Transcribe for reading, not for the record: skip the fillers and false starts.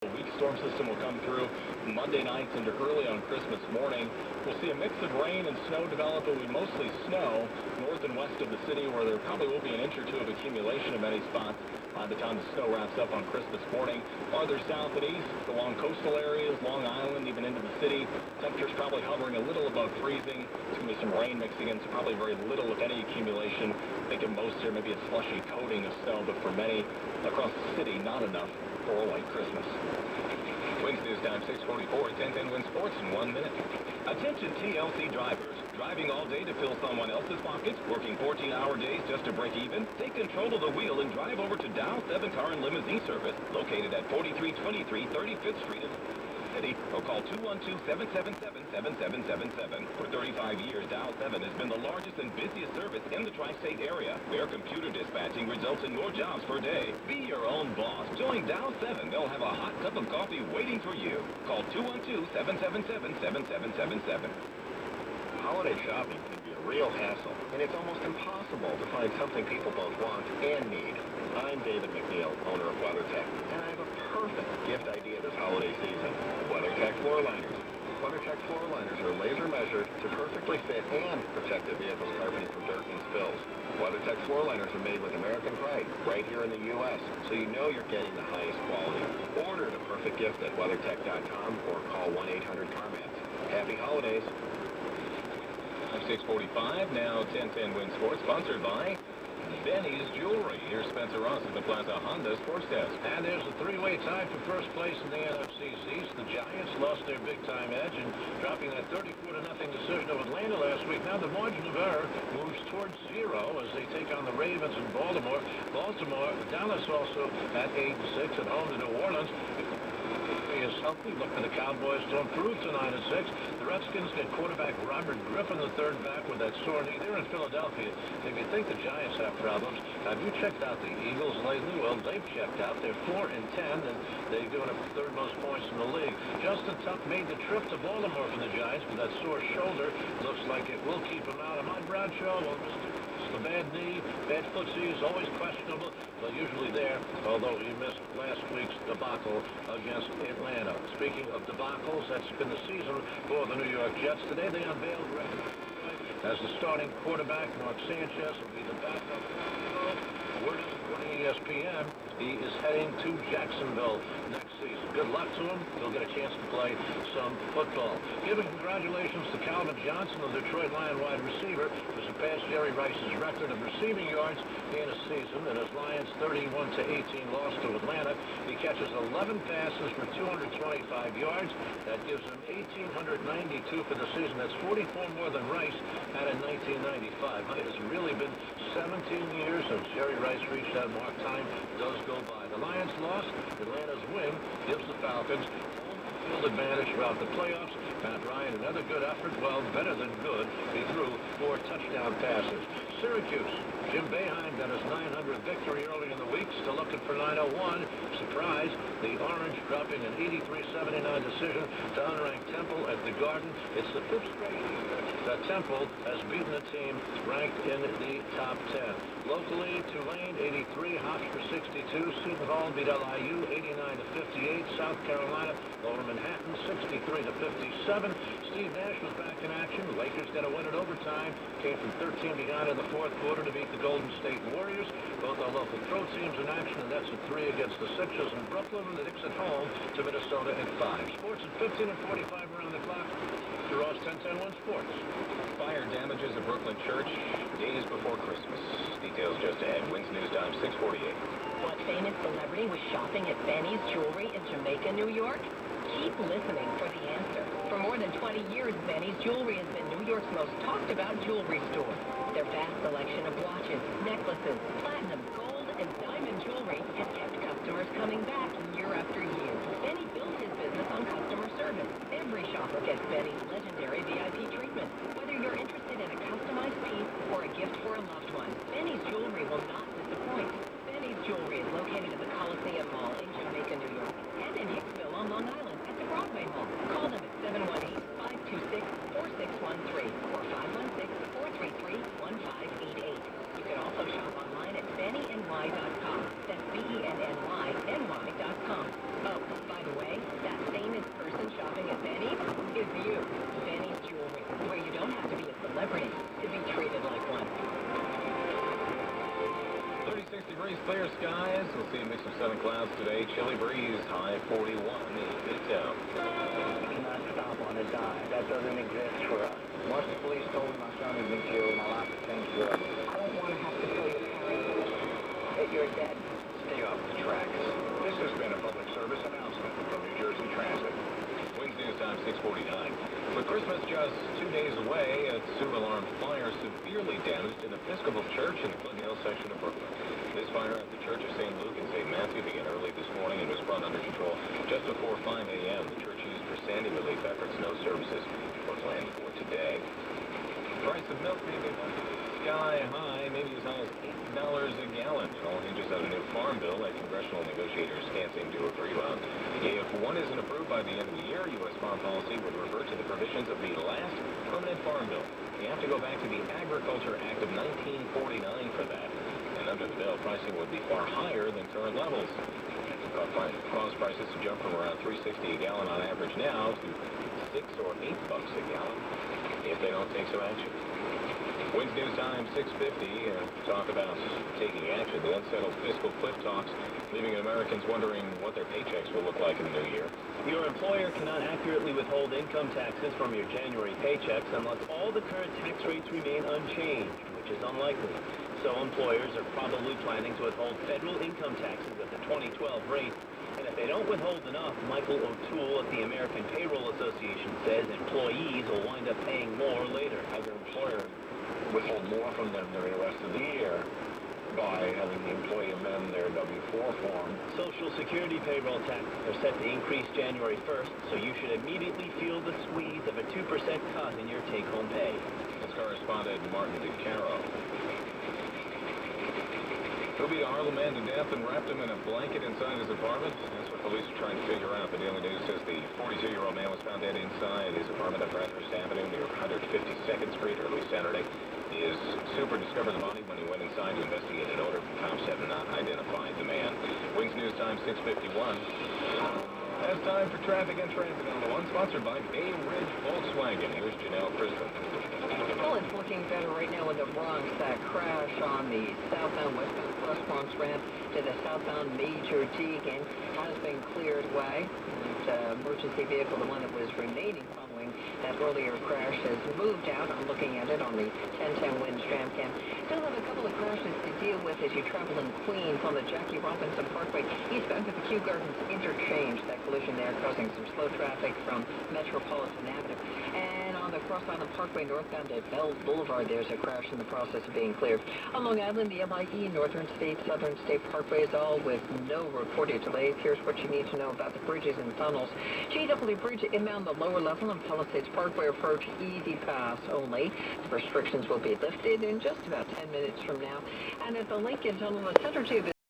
A weak storm system will come through Monday nights into early on Christmas morning. We'll see a mix of rain and snow develop. It will be mostly snow north and west of the city, where there probably will be an inch or two of accumulation in many spots by the time the snow wraps up on Christmas morning. Farther south and east, along coastal areas, Long Island, even into the city, temperatures probably hovering a little above freezing. There's going to be some rain mixing in, so probably very little, if any, accumulation. I think in most here, maybe a slushy coating of snow, but for many across the city, not enough for a white Christmas. Wings News Time 6:44, 10:10 Win Sports in 1 minute. Attention TLC drivers. Driving all day to fill someone else's pockets, working 14-hour days just to break even? Take control of the wheel and drive over to Dow 7 Car and Limousine Service, located at 4323 35th Street in City, or call 212-777-7777. For 35 years, Dow 7 has been the largest and busiest service in the tri-state area, where computer dispatching results in more jobs per day. Be your own boss. Join Dow 7. They'll have a hot cup of coffee waiting for you. Call 212-777-7777. Holiday shopping can be a real hassle, and it's almost impossible to find something people both want and need. I'm David McNeil, owner of WeatherTech, and I have a perfect gift idea this holiday season. WeatherTech floor liners. WeatherTech floor liners are laser measured to perfectly fit and protect the vehicle's carpeting from dirt and spills. WeatherTech floor liners are made with American pride right here in the U.S., so you know you're getting the highest quality. Order the perfect gift at WeatherTech.com or call 1-800-CarMats. Happy holidays. 6:45, now 10:10 Win Sports, sponsored by Benny's Jewelry. Here's Spencer Ross at the Plaza Honda Sports Desk. And there's a three-way tie for first place in the NFC East. The Giants lost their big-time edge and dropping that 34-0 decision of Atlanta last week. Now the margin of error moves towards 0 as they take on the Ravens in Baltimore. Dallas also at 8-6 at home to New Orleans. Is healthy. Look for the Cowboys to improve to 9-6. The Redskins get quarterback Robert Griffin, the third back, with that sore knee. They're in Philadelphia. If you think the Giants have problems, have you checked out the Eagles lately? Well, they've checked out. They're 4-10, and they're doing it for third most points in the league. Justin Tuck made the trip to Baltimore for the Giants with that sore shoulder. Looks like it will keep him out. Am I Bradshaw? Well, the bad knee, bad footsie is always questionable, but usually there, although he missed last week's debacle against Atlanta. Speaking of debacles, that's been the season for the New York Jets. Today they unveiled as the starting quarterback. Mark Sanchez will be the backup. According to ESPN, he is heading to Jacksonville next season. Good luck to him. He'll get a chance to play some football. Giving congratulations to Calvin Johnson, the Detroit Lion wide receiver, who surpassed Jerry Rice's record of receiving yards in a season. In his Lions' 31-18 loss to Atlanta, he catches 11 passes for 225 yards. That gives him 1,892 for the season. That's 44 more than Rice had in 1995. It has really been 17 years since Jerry Rice reached that mark. Time does go by. The Lions lost. Atlanta's win gives the Falcons home field advantage throughout the playoffs. Matt Ryan, another good effort. Well, better than good. He threw 4 touchdown passes. Syracuse, Jim Boeheim got his 900 victory early in the week. Still looking for 901. Surprise, the Orange dropping an 83-79 decision to unranked Temple at the Garden. It's the 5th straight year that Temple has beaten a team ranked in the top 10. Locally, Tulane 83, Hofstra 62, Seton Hall beat LIU 89-58, South Carolina over Manhattan 63-57. Steve Nash was back in action. The Lakers got a win in overtime. Came from 13 behind in the fourth quarter to beat the Golden State Warriors. Both our local pro teams in action, and that's a 3 against the Sixers in Brooklyn. The Knicks at home to Minnesota at 5. Sports at 15 and 45 around the clock. Ross 10-10 Win Sports. Fire damages a Brooklyn church days before Christmas. Details just ahead. Wins News Time 6:48. What famous celebrity was shopping at Benny's Jewelry in Jamaica, New York? Keep listening for the answer. For more than 20 years, Benny's Jewelry has been New York's most talked about jewelry store. Their vast selection of watches, necklaces, platinum, gold, and diamond jewelry has kept customers coming back year after year. Benny built his business on customer service. Every shopper gets Benny's legendary VIP treatment. Whether you're interested in a customized piece or a gift for a loved one, Benny's Jewelry will not disappoint. Benny's Jewelry is located at the Coliseum Mall in Jamaica, New York, and in Hicksville on Long Island at the Broadway Mall. Call them at 718-526-4613 or 516-433-1588. You can also shop online at bennyny.com. That's BENNYNY.com. Oh, by the way, skies. We'll see a mix of sun and clouds today. Chilly breeze, high 41 in Midtown. Cannot stop on a dime. That doesn't exist for us. Once the police told me my son had been killed, my life has changed forever. I don't want to have to tell your parents that you're dead. Stay off the tracks. This has been a public service announcement from New Jersey Transit. Wednesday news time 6:49. With Christmas just 2 days away, a two-alarm fire severely damaged an Episcopal church in the Clinton Hill section of Brooklyn. This fire at the Church of St. Luke and St. Matthew began early this morning and was brought under control just before 5 a.m. The church used for Sandy relief efforts. No services were planned for today. Price of milk may be sky high, maybe as high as $8 a gallon. It all hinges on a new farm bill that congressional negotiators can't seem to agree on. If one isn't approved by the end of the year, U.S. farm policy would revert to the provisions of the last permanent farm bill. You have to go back to the Agriculture Act of 1949 for that. And under the bill, pricing would be far higher than current levels. Cause prices to jump from around $3.60 a gallon on average now to $6 or $8 a gallon if they don't take some action. Wednesday news time 6:50. Talk about taking action. The unsettled fiscal cliff talks, leaving Americans wondering what their paychecks will look like in the new year. Your employer cannot accurately withhold income taxes from your January paychecks unless all the current tax rates remain unchanged, which is unlikely. So employers are probably planning to withhold federal income taxes at the 2012 rate. And if they don't withhold enough, Michael O'Toole at the American Payroll Association says employees will wind up paying more later. Have their employer withhold more from them during the rest of the year by having the employee amend their W-4 form. Social Security payroll taxes are set to increase January 1st, so you should immediately feel the squeeze of a 2% cut in your take-home pay. That's correspondent Martin DeCaro. Who beat a Harlem man to death and wrapped him in a blanket inside his apartment? That's what police are trying to figure out. The Daily News says the 42-year-old man was found dead inside his apartment at Bradhurst Avenue near 152nd Street early Saturday. His super discovered the body when he went inside to investigate an odor. Cops have not identified the man. Wings News Time 6:51. That's time for traffic and transit on the one, sponsored by Bay Ridge Volkswagen. Here's Janelle Crispin. Well, it's looking better right now in the Bronx. That crash on the southbound westbound Plus Bronx ramp to the southbound Major Deegan has been cleared away. That emergency vehicle, the one that was remaining following that earlier crash, has moved out. I'm looking at it on the 1010 Wind Stram Cam. Still have a couple of crashes to deal with as you travel in Queens on the Jackie Robinson Parkway eastbound to the Kew Gardens Interchange. That collision there causing some slow traffic from Metropolitan Avenue. And on the Cross Island Parkway northbound at Bell Boulevard, there's a crash in the process of being cleared. On Long Island, the LIE Northern State, Southern State Parkways, all with no reported delays. Here's what you need to know about the bridges and tunnels. GW Bridge inbound the lower level and Palisades Parkway approach easy pass only. The restrictions will be lifted in just about 10 minutes from now. And at the Lincoln Tunnel, the center tube